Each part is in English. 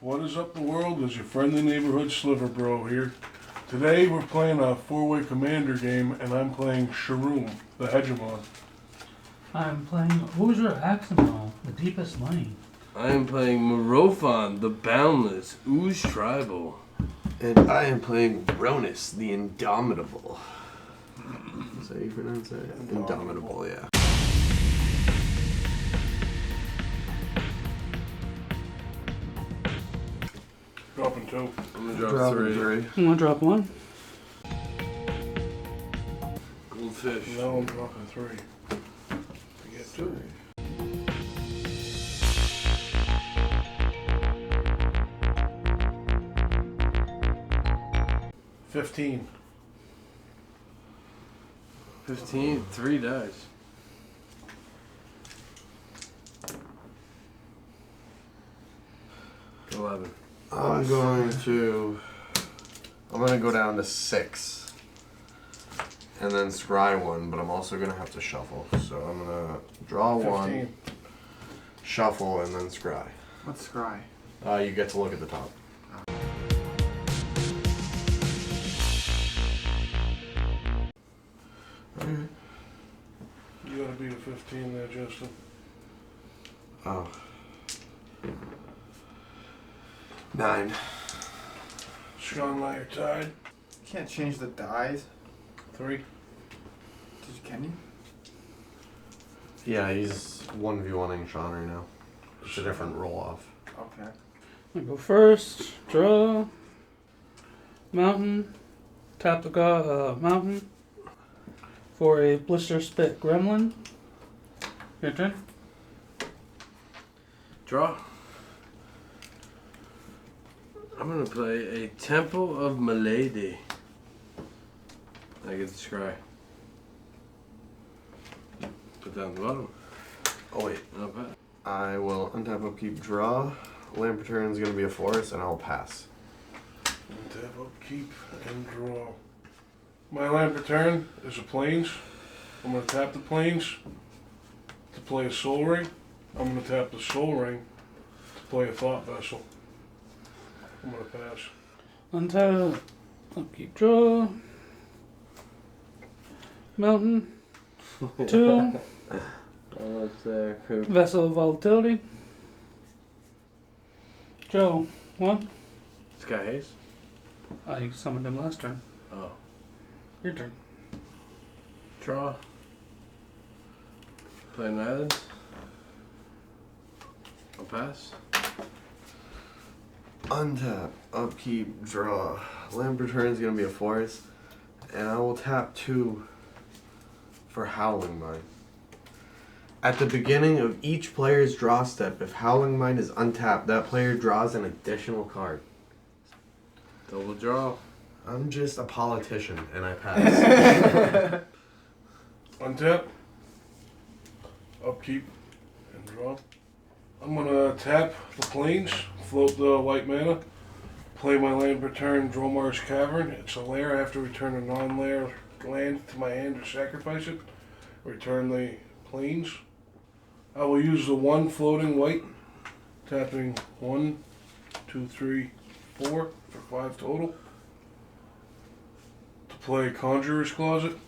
What is up, the world? Is your friendly neighborhood Sliver Bro here. Today we're playing a four-way commander game, and I'm playing Sharoom, the Hegemon. I'm playing Hoosier Axonal, the deepest lane. I am playing Morofon, the boundless Ooze Tribal. And I am playing Ronus, the Indomitable. Is that how you pronounce it? Indomitable, yeah. Dropping two. I'm gonna drop three. I'm gonna drop one. Goldfish. Now I'm dropping three. To get two. 15. 15, 3 dice. $11. I'm gonna go down to 6. And then scry one, but I'm also gonna have to shuffle. So I'm gonna draw 15. one, shuffle, and then scry. What's scry? You get to look at the top. You gotta beat a 15 there, Justin. Oh. 9. Sean and I are tied. You can't change the dies. 3. Can you? Yeah, he's 1v1ing Sean right now. It's a different roll-off. Okay. I go first. Draw. Mountain. Tap the mountain for a Blister Spit Gremlin. Your turn. Draw. I'm gonna play a Temple of Milady. I get to scry. Put down the bottom. Oh wait. Not bad. I will untap, upkeep, draw. Lamp return is going to be a forest, and I'll pass. Untap, upkeep, and draw. My land return is a plains. I'm gonna tap the plains to play a soul ring. I'm gonna tap the soul ring to play a thought vessel. I'm gonna pass. Untap. Upkeep. Draw. Mountain. 2. Almost there. Cool. Vessel of Volatility. Joe. 1. Sky Haze. I summoned him last turn. Oh. Your turn. Draw. Play an island. I'll pass. Untap, upkeep, draw. Lamp return is going to be a forest, and I will tap 2 for Howling Mine. At the beginning of each player's draw step, if Howling Mine is untapped, that player draws an additional card. Double draw. I'm just a politician, and I pass. Untap, upkeep, and draw. I'm gonna tap the plains, float the white mana, play my land return, Dromar's Cavern. It's a lair. I have to return a non-lair land to my hand or sacrifice it. Return the plains. I will use the 1 floating white, tapping 1, 2, 3, 4 for 5 total. To play Conjurer's Closet.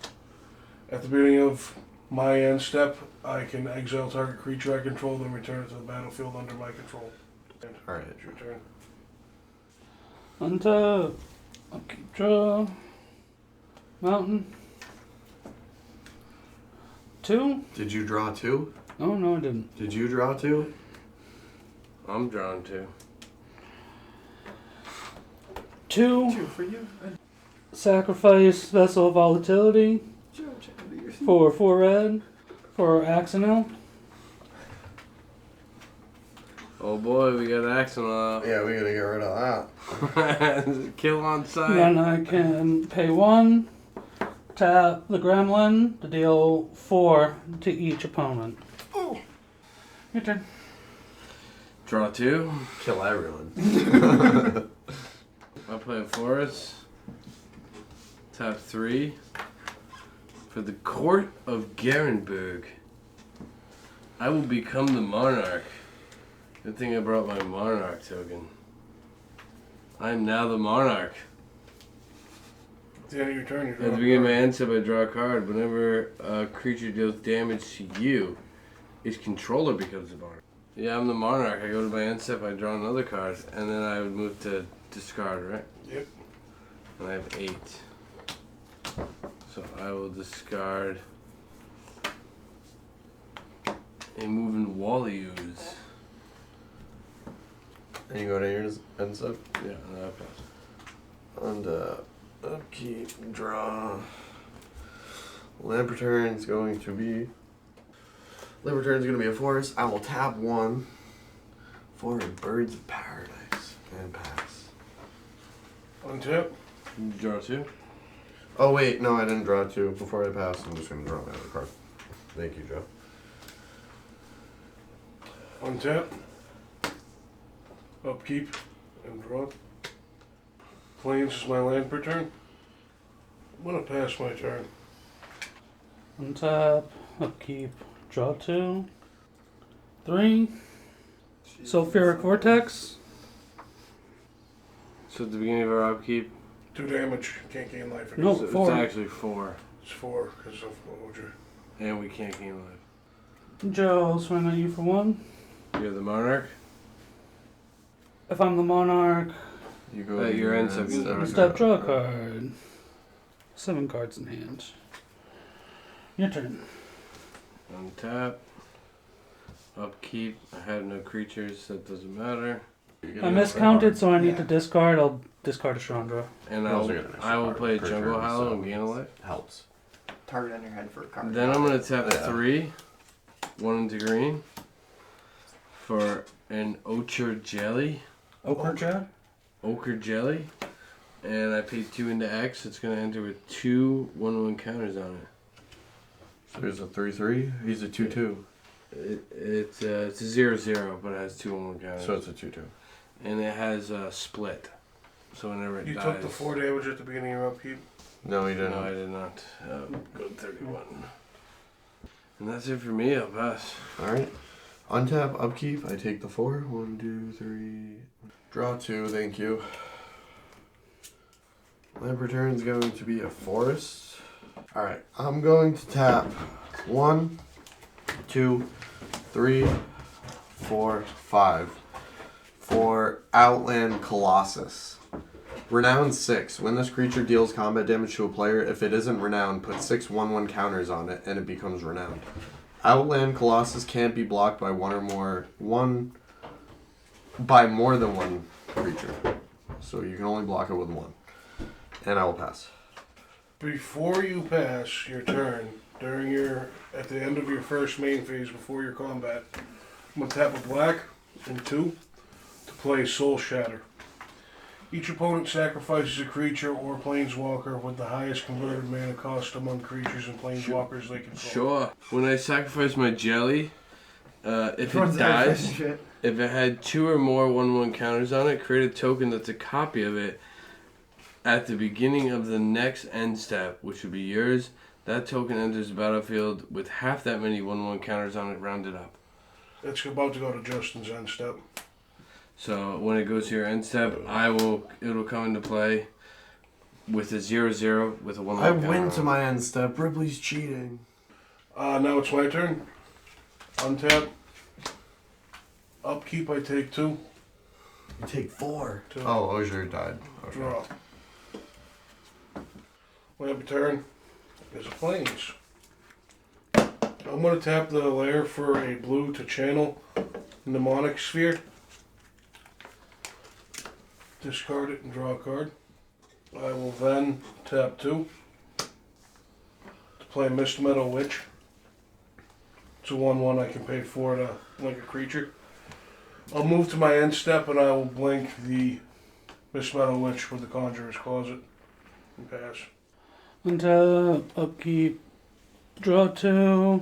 At the beginning of my end step, I can exile target creature I control, then return it to the battlefield under my control. Alright. It's your turn. Untap. Upkeep. Draw. Mountain. 2. Did you draw 2? Oh, no, I didn't. Did you draw 2? I'm drawn to. 2. 2 for you. Sacrifice Vessel of Volatility Joe, check into your for 4 red for Axonal. Oh boy, we got Axonal. Yeah, we gotta get rid of that. Kill on sight. Then I can pay 1, tap the Gremlin to deal 4 to each opponent. Oh! Your turn. Draw 2. Kill everyone. I play a forest. Tap 3 for the Court of Garenberg. I will become the monarch. Good thing I brought my monarch token. I'm now the monarch. At the end of your turn, you At draw the a beginning of my card. end step, I draw a card. Whenever a creature deals damage to you, its controller becomes the monarch. Yeah, I'm the monarch. I go to my end step, I draw another card, and then I would move to discard, right? Yep. And I have 8. So I will discard a moving Wally's. And you go to your end step. Yeah, and I pass. And upkeep, draw. Land return's going to be. Land return's going to be a forest. I will tap 1 for a Birds of Paradise and pass. Untap. You draw 2. Oh wait, no, I didn't draw 2. Before I pass, I'm just going to draw my other card. Thank you, Joe. Untap. Upkeep and draw. Plains is my land per turn. I'm gonna pass my turn. Untap, upkeep, draw 2, 3. Sulfuric Vortex. So at the beginning of our upkeep, 2 damage. Can't gain life. No. so it's 4. actually 4. It's 4 because of Mojo. And we can't gain life. Joe, I'll swing at you for 1. You're the monarch. If I'm the monarch, You go at your end step, you draw a step card. draw a card. 7 cards in hand. Your turn. Untap. Upkeep. I have no creatures, that doesn't matter. I miscounted, so I need to discard. I'll discard a Chandra. And I was gonna I will discard play per Jungle turn, Hollow so and gain a life. Helps. Target on your head for a card. Then I'm going to tap Yeah. 3, 1 into green, for an Ochre Jelly. Ochre Jet? Ochre Jelly. And I pay 2 into X. It's going to enter with 2 1/1 counters on it. So there's a 3/3. He's a 2/2. It's a 0/0, but it has 2 1/1 counters. So it's a 2/2. And it has a split. So whenever it You dies. took the 4 damage at the beginning of your upkeep. No, he didn't. No, I did not. Go to 31. And that's it for me. I'll pass. Alright. Untap, upkeep. I take the 4. 1, 2, 3. Draw 2, thank you. Land return's going to be a forest. Alright, I'm going to tap 1, 2, 3, 4, 5 for Outland Colossus. Renown 6. When this creature deals combat damage to a player, if it isn't renowned, put 6 1/1 counters on it and it becomes renowned. Outland Colossus can't be blocked by more than one creature. So you can only block it with 1. And I will pass. Before you pass your turn, at the end of your first main phase before your combat, I'm gonna tap a black and 2 to play Soul Shatter. Each opponent sacrifices a creature or planeswalker with the highest converted mana cost among creatures and planeswalkers they control. Sure. When I sacrifice my jelly, if it Everyone's dies, shit. if it had 2 or more 1/1 counters on it, create a token that's a copy of it at the beginning of the next end step, which would be yours. That token enters the battlefield with half that many 1/1 counters on it, rounded up. It's about to go to Justin's end step. So when it goes to your end step, it'll come into play with a 0/0 with a 1/1 I counter win on to it. my end step. Ripley's cheating. Now it's my turn. Untap. Upkeep, I take 2. You take 4. 2. Oh, Osier died. Okay. Draw. Land turn is a plains. I'm going to tap the lair for a blue to channel Mnemonic Sphere. Discard it and draw a card. I will then tap 2 to play Mist Meadow Witch. It's a 1/1. I can pay 4 to blink a creature. I'll move to my end step and I will blink the Mist Meadow Witch with the Conjurer's Closet and pass. Untap, upkeep, draw 2.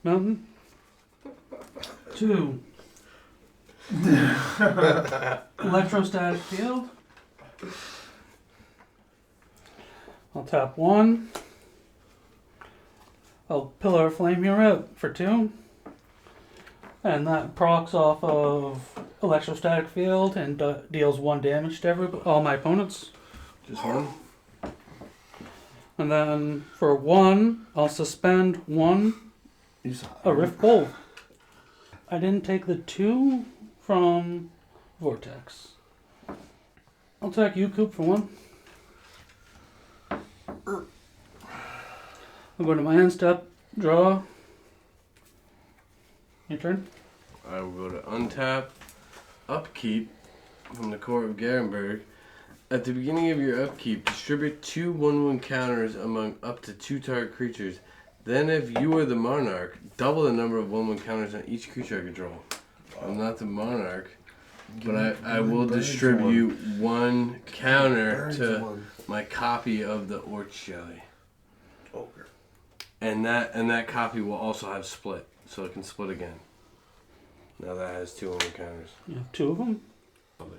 Mountain. 2. Electrostatic field. I'll tap 1. I'll Pillar of Flame here out for 2. And that procs off of electrostatic field and deals 1 damage to all my opponents. Just one. And then for 1, I'll suspend 1 a Rift Bolt. I didn't take the 2 from Vortex. I'll attack you, Coop, for 1. I'll go to my end step, draw. Your turn. I will go to untap, upkeep from the Court of Garenberg. At the beginning of your upkeep, distribute 2 1/1 counters among up to 2 target creatures. Then, if you are the monarch, double the number of 1/1 counters on each creature I control. I'm not the monarch, but I will distribute 1 counter to my copy of the Orc Jelly. Ogre. And that copy will also have split, so it can split again. Now that has 2 1/1 counters. You have 2 of them.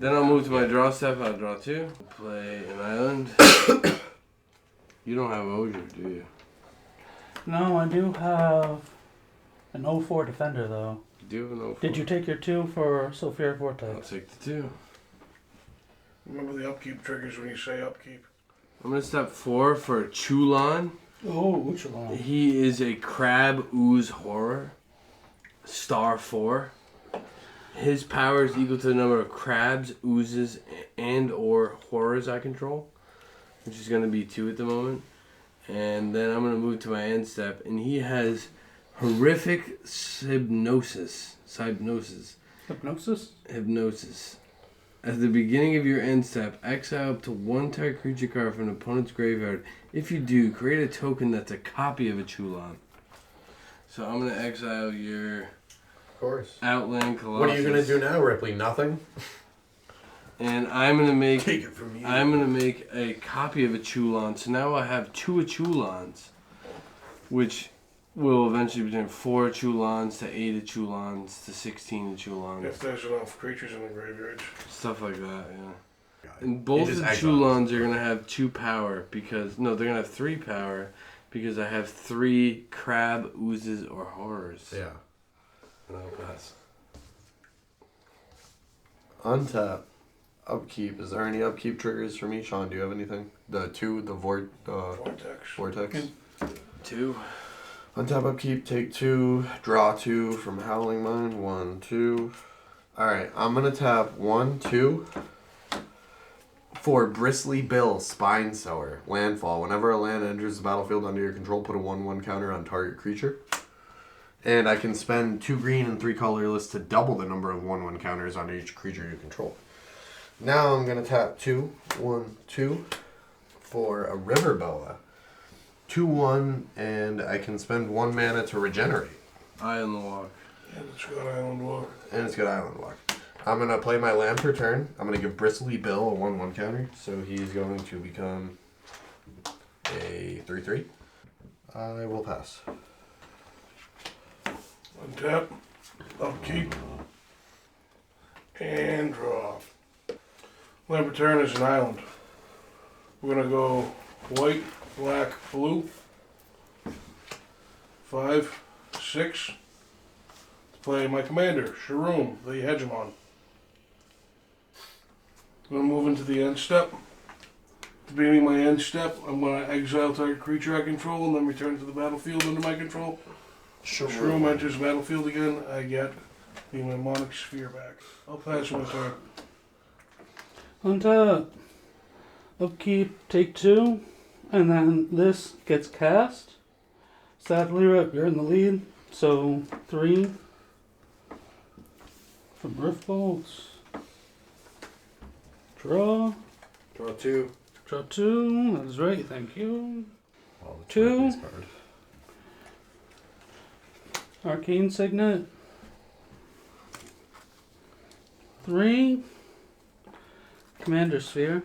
Then I'll move to my draw step. I'll draw 2. Play an island. You don't have Osier, do you? No, I do have an 0-4 defender, though. Do you have an 04? Did you take your 2 for Sulfuric I'll Vortex? take the 2. Remember the upkeep triggers when you say upkeep. I'm going to step 4 for Chulon. Oh, which one? He is a crab ooze horror. Star 4. His power is equal to the number of crabs, oozes, and or horrors I control, which is going to be 2 at the moment. And then I'm going to move to my end step, and he has horrific hypnosis. Hypnosis? Hypnosis. At the beginning of your end step, exile up to 1 target creature card from an opponent's graveyard. If you do, create a token that's a copy of a Chulon. So I'm going to exile your Of course. Outland Colossus. What are you gonna do now, Ripley? Nothing. And I'm going to make... Take it from you. I'm going to make a copy of a Chulon. So now I have 2 Chulons, which will eventually be between 4 Chulons to 8 Chulons to 16 Chulons. If there's enough creatures in the graveyard. Stuff like that, yeah. And both You the just Chulons are going to have 2 power because... No, they're going to have 3 power because I have 3 crab, oozes, or horrors. Yeah. And I'll pass. Untap. Upkeep. Is there any upkeep triggers for me? Sean, do you have anything? The Vortex. vortex. 2. Untap upkeep, take 2, draw 2 from Howling Mine. 1, 2. Alright, I'm gonna tap 1, 2 for Bristly Bill, Spine Sower. Landfall. Whenever a land enters the battlefield under your control, put a 1/1 counter on target creature. And I can spend 2 green and 3 colorless to double the number of 1/1 counters on each creature you control. Now I'm gonna tap 2, 1, 2 for a River Boa. 2/1, and I can spend 1 mana to regenerate. Eye on the Walk. And it's got Island Walk. And it's got Island Walk. I'm gonna play my land per turn. I'm gonna give Bristly Bill a 1/1 counter, so he's going to become a 3/3. I will pass. Untap. Upkeep. And draw. Land return is an island. We're gonna go white, black, blue. 5, 6. To play my commander, Sharoom, the Hegemon. I'm gonna move into the end step. At the beginning of my end step, I'm gonna exile target creature I control and then return to the battlefield under my control. Sharoom enters the battlefield again. I get the mnemonic sphere back. I'll pass my turn. Untap. Upkeep, take 2. And then this gets cast. Sadly, Rip, you're in the lead. So 3 from Rift Bolts. Draw. Draw 2. Draw 2. That is right, thank you. Oh, the 2. Ripley's card. Arcane Signet. 3. Commander Sphere.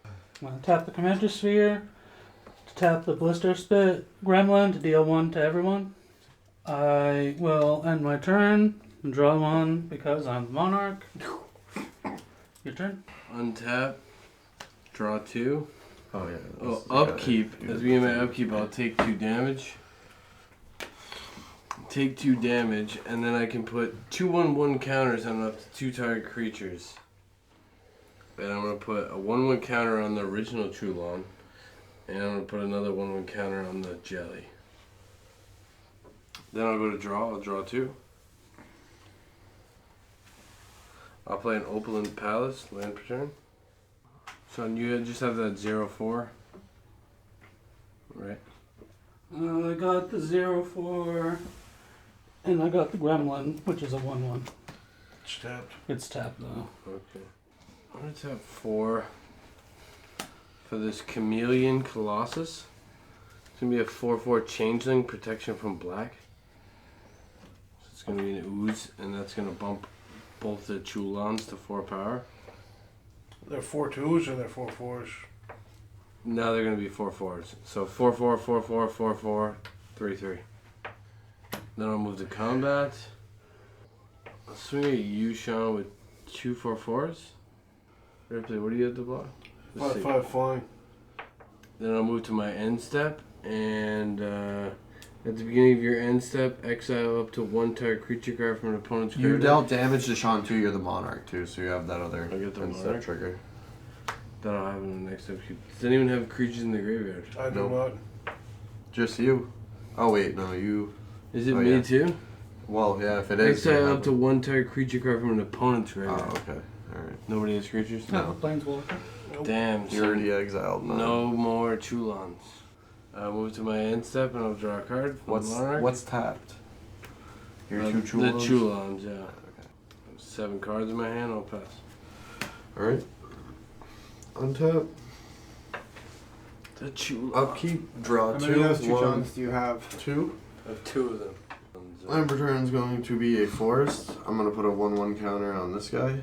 I'm going to tap the Commander Sphere to tap the Blister Spit Gremlin to deal 1 to everyone. I will end my turn and draw 1 because I'm the Monarch. Your turn. Untap. Draw 2. Oh, yeah. Oh, upkeep. At the beginning of my upkeep, I'll take 2 damage. take 2 damage, and then I can put 2/1/1 counters on up to 2 target creatures. And I'm gonna put a 1/1 counter on the original Chulon, and I'm gonna put another 1/1 counter on the jelly. Then I'll go to draw. I'll draw 2. I'll play an Opulent Palace, land per turn. So you just have that 0/4, right? I got the 0/4, and I got the Gremlin, which is a 1/1. It's tapped. It's tapped though. Okay. I'm gonna tap 4 for this Chameleon Colossus. It's gonna be a 4/4 changeling, protection from black. So it's gonna be an ooze, and that's gonna bump both the Chulons to 4 power. They're 4/2s or they're 4/4s? Now they're gonna be 4/4s. So 4/4, 4/4, 4/4, 3/3. Then I'll move to combat. I'll swing at you, Sean, with 2 4/4s. Ripley, what do you have to block? Let's see. 5/5 flying. Then I'll move to my end step, and at the beginning of your end step, exile up to 1 target creature card from an opponent's You graveyard. dealt damage to Sean too. You're the monarch too, so you have that other I get the end step monarch? trigger. That'll happen in the next step. Does anyone have creatures in the graveyard? I do Nope. not. Just you. Oh wait, no, you. Is it Oh, me yeah. too? Well, yeah, if it is. you Exile have up to it. 1 target creature card from an opponent's Oh, graveyard. okay. All right. Nobody has creatures? No. Planeswalker. Nope. Damn. You so already exiled. Mine. no more Chulons. I'll move to my end step, and I'll draw a card from the monarch. What's tapped? Your 2 The Chulons? Chulons, yeah. Okay. 7 cards in my hand, I'll pass. All right. Untap. The Chulons. Upkeep. Draw How 2. many of those 2 1, Johns do you have? 2. I have 2 of them. Land return is going to be a forest. I'm going to put a 1/1 counter on this guy.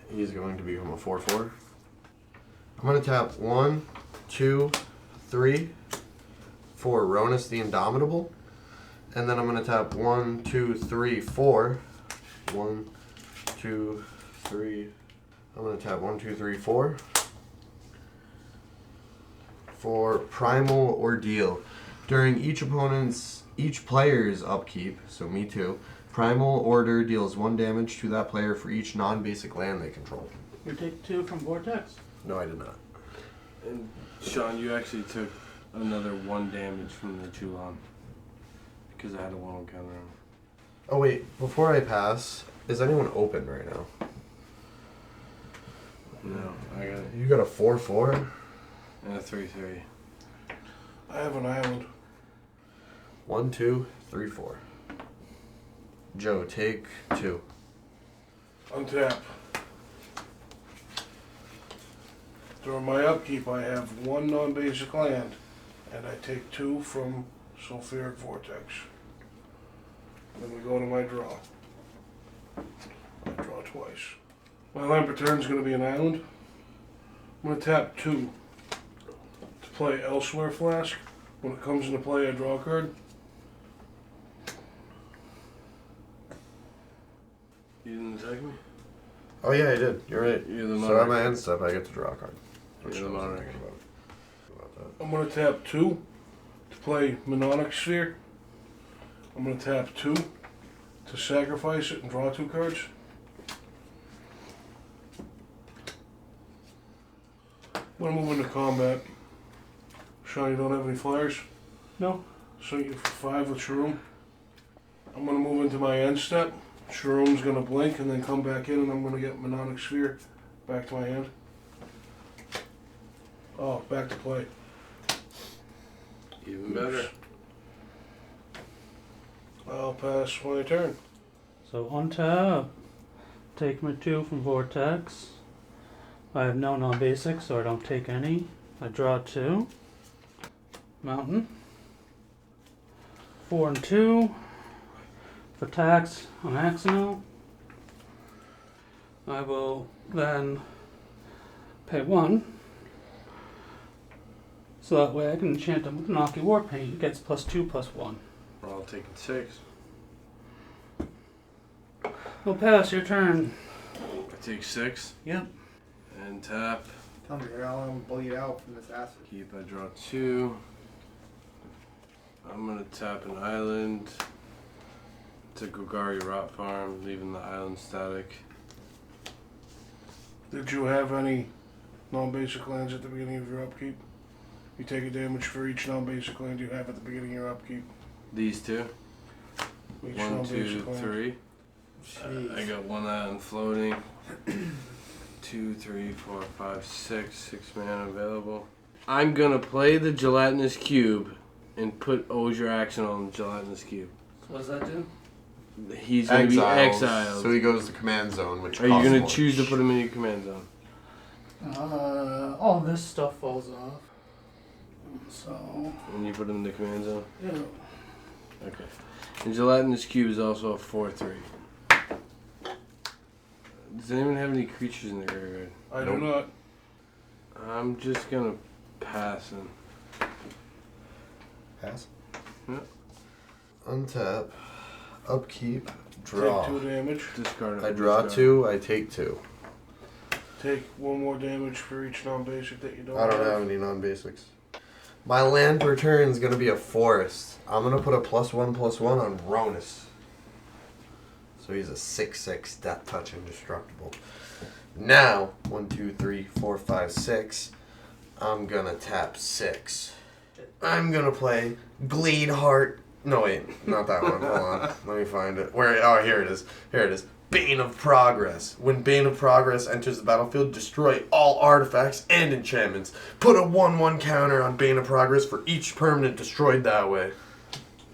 He's going to become a 4/4. I'm going to tap 1, 2, 3 for Ronus the Indomitable. And then I'm going to tap 1, 2, 3, 4. 1, 2, 3. I'm going to tap 1, 2, 3, 4 for Primal Ordeal. During each player's upkeep, so me too, Primal Order deals 1 damage to that player for each non-basic land they control. You take 2 from Vortex. No, I did not. And Sean, you actually took another 1 damage from the Chulon. Because I had a 1/1 counter on. Oh wait, before I pass, is anyone open right now? No, I got it. You got a 4/4? And a 3/3. I have an island. 1, 2, 3, 4. Joe, take 2. Untap. During my upkeep, I have 1 non-basic land, and I take 2 from Sulfuric Vortex. Then we go to my draw. I draw twice. My land return is going to be an island. I'm going to tap 2 to play Elsewhere Flask. When it comes into play, I draw a card. You didn't attack me? Oh yeah, I did. You're right. You're the So monarch. at my end step, I get to draw a card. You're the I wasn't monarch. thinking about that. I'm going to tap 2 to play Mnemonic Sphere. I'm going to tap 2 to sacrifice it and draw 2 cards. I'm going to move into combat. Sean, you don't have any flyers? No. Swing you for 5 with Shroom. I'm going to move into my end step. Shroom's going to blink and then come back in, and I'm going to get Mnemonic Sphere back to my hand. Oh, back to play. Even better. I'll pass my turn. So untap. Take my 2 from Vortex. I have no non-basic, so I don't take any. I draw 2. Mountain. 4 and 2. For tax on Axonal. I will then pay 1. So that way I can enchant him with Naki Warpaint. It gets +2/+1. I'll take it 6. We'll pass your turn. I take 6. Yep. And tap. Tell me, you're gonna bleed out from this acid. Keep, I draw 2. I'm gonna tap an island. It's a Golgari Rot Farm, leaving the island static. Did you have any non-basic lands at the beginning of your upkeep? You take a damage for each non-basic land you have at the beginning of your upkeep. These two. Each 1, 2, non-basic land. 3. Jeez. I got 1 island floating. 2, 3, 4, 5, 6. 6 mana available. I'm gonna play the Gelatinous Cube and put Osier Action on the Gelatinous Cube. What does that do? He's gonna be exiled. So he goes to command zone, which Are you costs gonna one. choose to put him in your command zone? All this stuff falls off. So, When you put him in the command zone? yeah. Okay. And Gelatinous Cube is also a 4/3. Does anyone have any creatures in their graveyard? I do not. I'm just gonna pass him. Pass. Yeah. Untap. Upkeep. Draw. Take 2 damage. Discard it. I draw Discard. 2. I take 2. Take 1 more damage for each non-basic that you don't I don't have any non-basics. My land per turn is gonna be a forest. I'm gonna put a +1/+1 on Ronus. So he's a 6/6 Death Touch indestructible. Now 1, 2, 3, 4, 5, 6. I'm gonna tap 6. I'm gonna play Gleed Heart. No wait, not that one. Hold on, let me find it. Where? Oh, here it is. Here it is. Bane of Progress. When Bane of Progress enters the battlefield, destroy all artifacts and enchantments. Put a 1/1 counter on Bane of Progress for each permanent destroyed that way.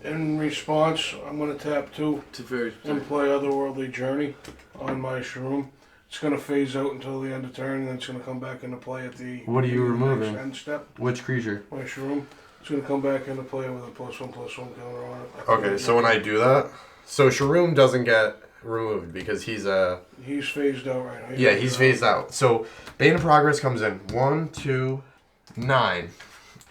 In response, I'm going to tap 2 It's a very and play Otherworldly Journey on my Shroom. It's going to phase out until the end of turn, and then it's going to come back into play at the What are you beginning of the removing? next end step. Which creature? My Shroom. It's going to come back into play with a +1/+1 counter on it. Okay, so when I do that, so Sharoom doesn't get removed because he's a He's phased out right now. yeah, he's phased out. So Bane of Progress comes in 1, 2, 9.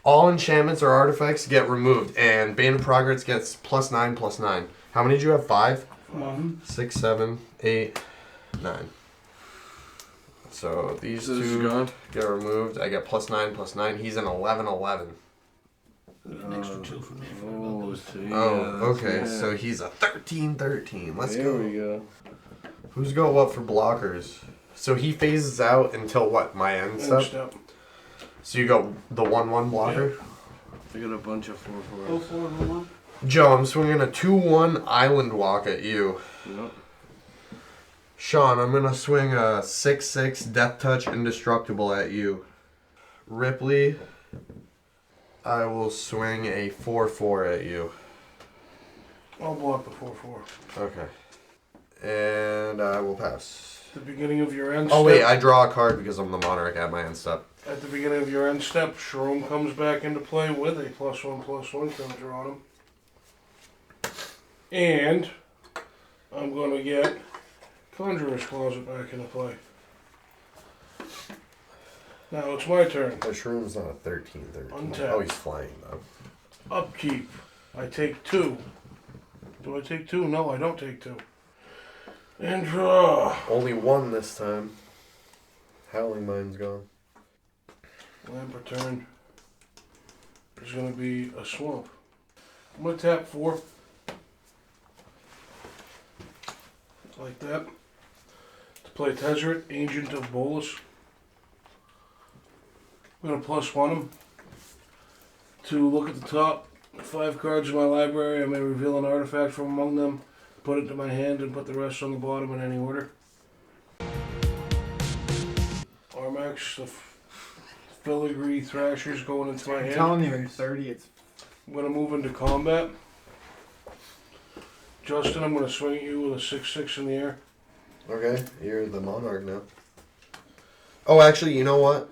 All enchantments or artifacts get removed, and Bane of Progress gets +9/+9. How many did you have? 5, 1. 6, 7, 8, 9. So these So this is two gone? get removed. I get +9/+9. He's an 11/11. An extra 2 for me. Oh, so yeah, Oh, that's- okay. yeah. So he's a 13/13. Let's there go. we go. Who's go what for blockers? So he phases out until what? My end End step? step. So you go the 1/1 blocker? I got a bunch of 4/4s. Go for it, hold on. Joe, I'm swinging a 2/1 island walk at you. Yep. Sean, I'm gonna swing a 6/6 death touch indestructible at you. Ripley, I will swing a 4/4 at you. I'll block the 4/4. Okay. And I will pass. At the beginning of your end Oh step. wait, I draw a card because I'm the monarch at my end step. At the beginning of your end step, Shroom comes back into play with a +1/+1 counter on him. And I'm going to get Conjurer's Closet back into play. Now it's my turn. The shroom's not a 13/13. Untap. Oh, he's flying though. Upkeep. I take 2. Do I take 2? No, I don't take 2. And draw. Only 1 this time. Howling Mine's gone. Land per turn is going to be a swamp. I'm going to tap 4. Like that. To play Tezzeret, Agent of Bolus. I'm going to +1 him. To look at the top 5 cards in my library, I may reveal an artifact from among them, put it to my hand, and put the rest on the bottom in any order. Armax, the Filigree Thrashers going into my I'm hand. telling you, in 30, it's I'm going to move into combat. Justin, I'm going to swing at you with a 6/6 in the air. Okay, you're the monarch now. Oh, actually, you know what?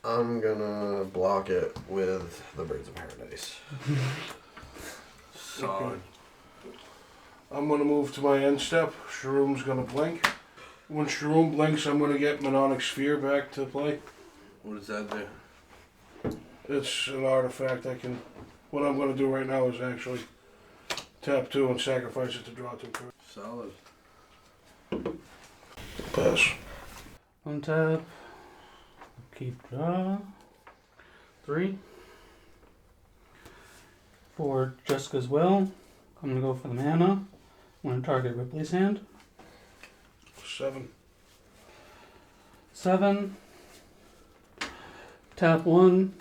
I'm gonna block it with the Birds of Paradise. Solid. I'm going to move to my end step. Shroom's going to blink. When Shroom blinks, I'm going to get Mnemonic Sphere back to play. What does that do? It's an artifact I can... What I'm going to do right now is actually tap 2 and sacrifice it to draw 2 cards. Solid. Pass. Untap. Keep draw. 3. For Jessica's Will, I'm gonna go for the mana. I'm going to target Ripley's hand. 7. 7. Tap 1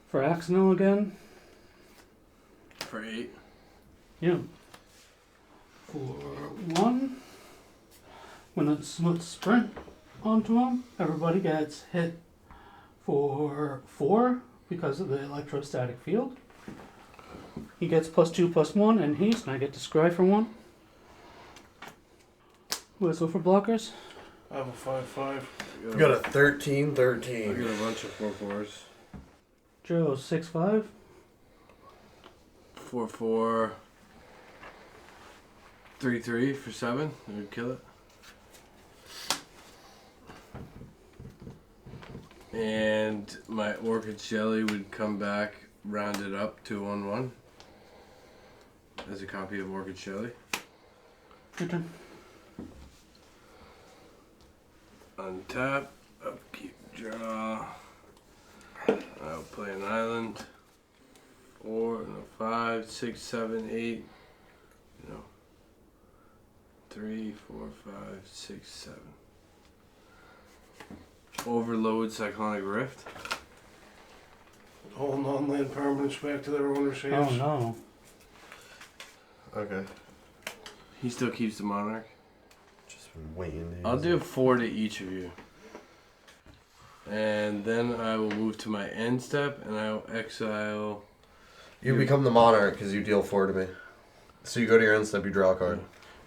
for Axonal again. For 8. Yeah. For 1. When it's sprint onto him, everybody gets hit for 4 because of the electrostatic field. He gets +2/+1 and haste, and I get to scry for 1. Whistle for blockers. I have a 5/5. You got a 13, I 13. got a bunch of 4/4s. Joe 6/5. 4/4. 3/3 for 7. It would kill it. And my Orchid Jelly would come back, rounded up to 1/1. As a copy of Orchid Jelly. Your turn. Untap, upkeep, draw. I'll play an island. 4, no, 5, 6, 7, 8. No. 3, 4, 5, 6, 7. Overload Cyclonic Rift. All non-land permanents back to their owner's Oh hands. no. Okay. He still keeps the Monarch. Just been waiting. To I'll use do it. 4 to each of you. And then I will move to my end step and I will exile. You become the monarch because you deal 4 to me. So you go to your end step, you draw a card.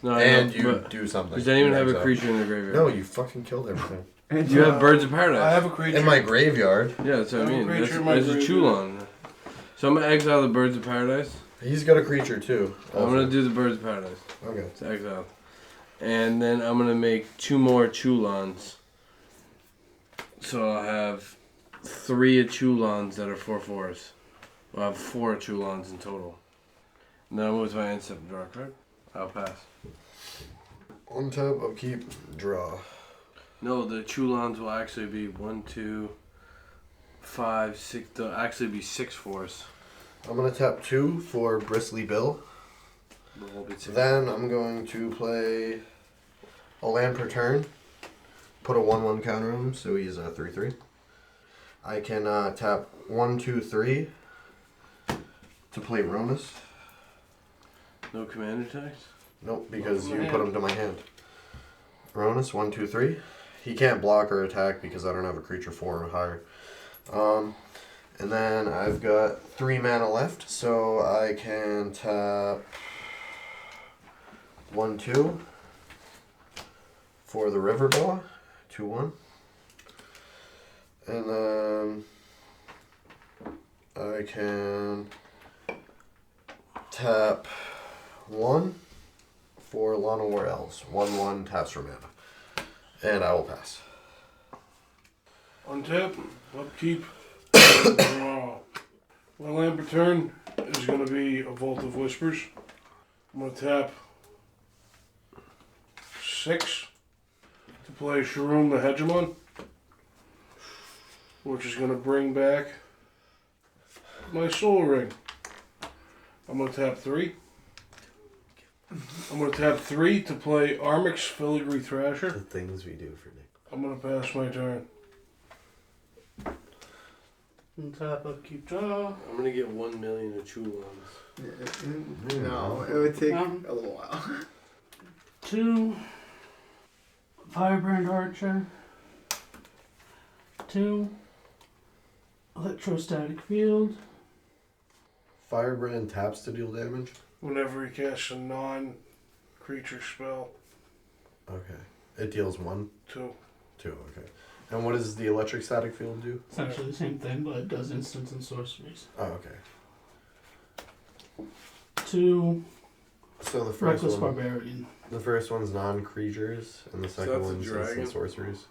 No, I And know, you but do something. does anyone You have a exile. creature in the graveyard? No, you fucking killed everything. You have Birds of Paradise. I have a creature. In my graveyard. Yeah, that's what I I have a mean. creature That's, in my there's a graveyard. Chulon. So I'm gonna exile the Birds of Paradise. He's got a creature too. I'm gonna do the Birds of Paradise. Okay. It's exiled. And then I'm gonna make 2 more Chulons. So I'll have 3 Chulons that are 4/4s. I'll have 4 Chulons in total. And then I'll move to my end step and draw a card. I'll pass. Untap, upkeep, draw. No, the Chulons will actually be 1, 2, 5, 6. They'll actually be 6/4s. I'm gonna tap 2 for Bristly Bill. But we'll be 6. Then I'm going to play a land per turn. Put a 1/1 counter on him, so he's a 3/3. I can tap 1, 2, 3 to play Ronus. No commander attacks? Nope, because Welcome you to put hand. him to my hand. Ronus, 1, 2, 3. He can't block or attack because I don't have a creature 4 or higher. And then I've got 3 mana left, so I can tap 1, 2 for the River Boa, 2/1. And then I can tap 1 for Lana War Elves, 1/1 taps for mana. And I will pass. Untap, upkeep, draw. My land per turn is going to be a Vault of Whispers. I'm going to tap 6 to play Sharoom the Hegemon, which is going to bring back my Soul Ring. I'm going to tap 3. I'm going to tap 3 to play Armix Filigree Thrasher. The things we do for Nick. I'm going to pass my turn. Tap, upkeep, draw. I'm gonna get 1 million of Chulons. No, it would take Um, a little while. 2 Firebrand Archer. 2 Electrostatic Field. Firebrand taps to deal damage? Whenever he casts a non-creature spell, Okay. It deals 1, 2. 2, okay. And what does the electric static field do? Essentially the same thing, but it does instants and sorceries. Oh, okay. 2 So the first Reckless one, Barbarian. the first one's non-creatures, and the second that's a one's dragon? instant sorceries.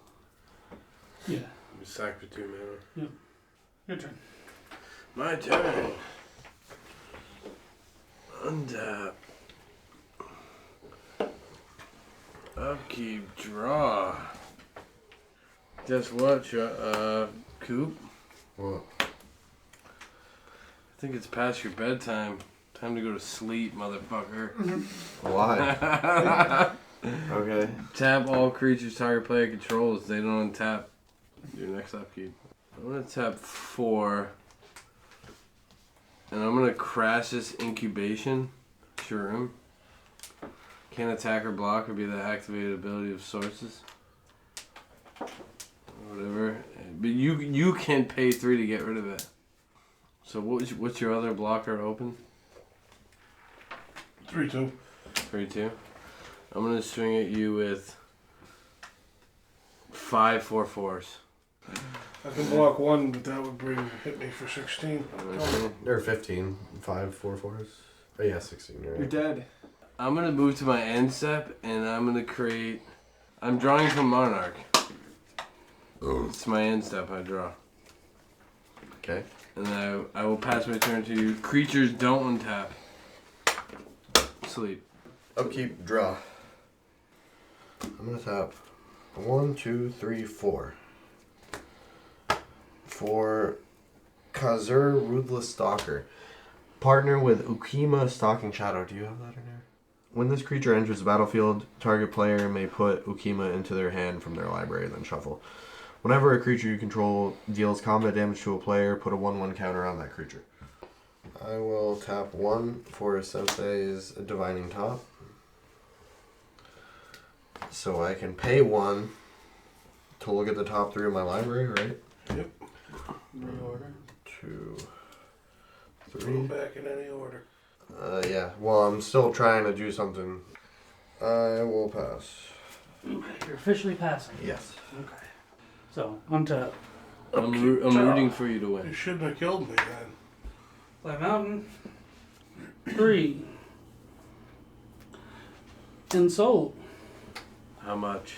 Yeah. You sack for 2 mana. Your turn. My turn. Untap. Upkeep, draw. Guess what, Coop? What? I think it's past your bedtime. Time to go to sleep, motherfucker. Why? Okay. Tap all creatures target player controls. They don't untap. Your next upkeep. I'm gonna tap 4. And I'm gonna crash this incubation. Shroom. Can't attack or block or be the activated ability of sources. Whatever. But you can pay 3 to get rid of it. So what's your other blocker open? 3/2. 3/2. I'm gonna swing at you with 5 4/4s. I can block 1, but that would hit me for 16. Or 15. 5 4/4s. Oh yeah, 16. Right. You're dead. I'm gonna move to my end step and I'm gonna create. I'm drawing from Monarch. It's my end step. I draw. Okay. And then I will pass my turn to you. Creatures don't untap. Sleep. Upkeep, draw. I'm gonna tap 1, 2, 3, 4. For Kazur Ruthless Stalker. Partner with Ukima Stalking Shadow. Do you have that in here? When this creature enters the battlefield, target player may put Ukima into their hand from their library, then shuffle. Whenever a creature you control deals combat damage to a player, put a 1/1 counter on that creature. I will tap 1 for Sensei's Divining Top. So I can pay 1 to look at the top 3 of my library, right? Yep. Reorder. 2, Throw 3. them back in any order. Yeah. Well, I'm still trying to do something. I will pass. Okay, you're officially passing. Yes. Okay. So, untap. I'm rooting for you to You win. shouldn't have killed me then. Play mountain. 3. Insult. How much?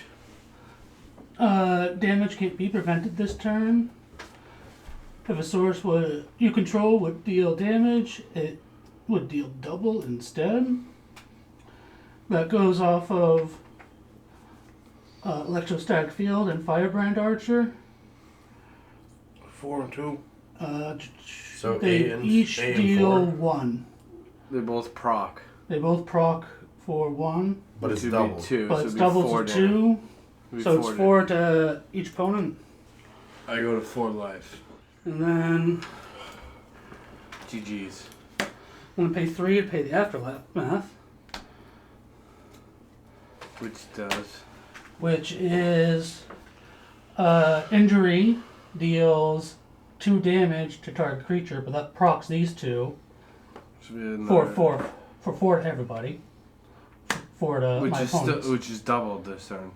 Damage can't be prevented this turn. If a source you control would deal damage, it would deal double instead. That goes off of Electrostatic Field and Firebrand Archer. 4 and 2. So They A and each A and deal 4? 1. They both proc. They both proc for 1, But it's Which would be double. 2. but so it's it'd be 4 double to damage. 2. It'd be So it's 4 4 to each opponent. I go to 4 life. And then GG's. I'm going to pay 3 to pay the Aftermath, Which does. which is injury deals 2 damage to target creature, but that procs these 2 Should be another, for 4 to everybody. 4 to which my is opponents. which is doubled this turn.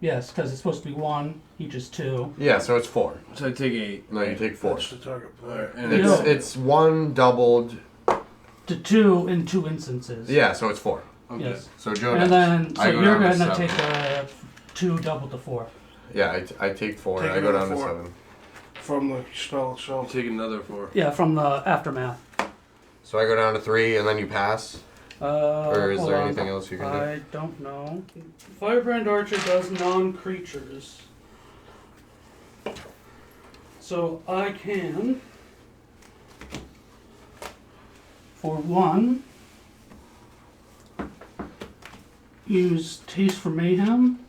Yes, because it's supposed to be 1, each is 2. Yeah, so it's 4. So I take 8. No, you take 4. That's the target player. And Yeah. It's 1 doubled. To 2 in 2 instances. Yeah, so it's 4. Okay. Yes. So Joe And next. then, so I go you're down to going to 7. take 2 double to 4. Yeah, I take 4. Take I go down another to 4. 7. From the spell You itself. take another 4. Yeah, from the Aftermath. So I go down to 3 and then you pass? Or is Hold there on. anything else you can do? I don't know. Firebrand Archer does non-creatures. So I can, for 1, use Taste for Mayhem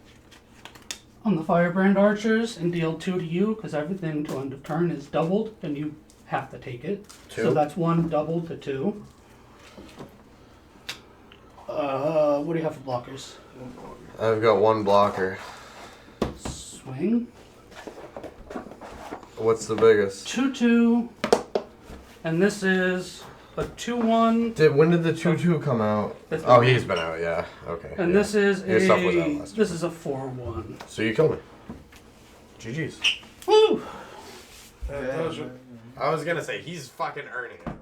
on the Firebrand Archers and deal 2 to you, because everything to end of turn is doubled and you have to take it. 2? So that's 1 doubled to 2. What do you have for blockers? I've got 1 blocker. Swing. What's the biggest? 2/2. And this is a 2/1. When did the 2/2 come out? That's Oh, been- he's been out, yeah. Okay. And yeah. this is Your stuff was out last this is a 4/1. So you killed me. GG's. Woo! That does it. I was gonna say, he's fucking earning it.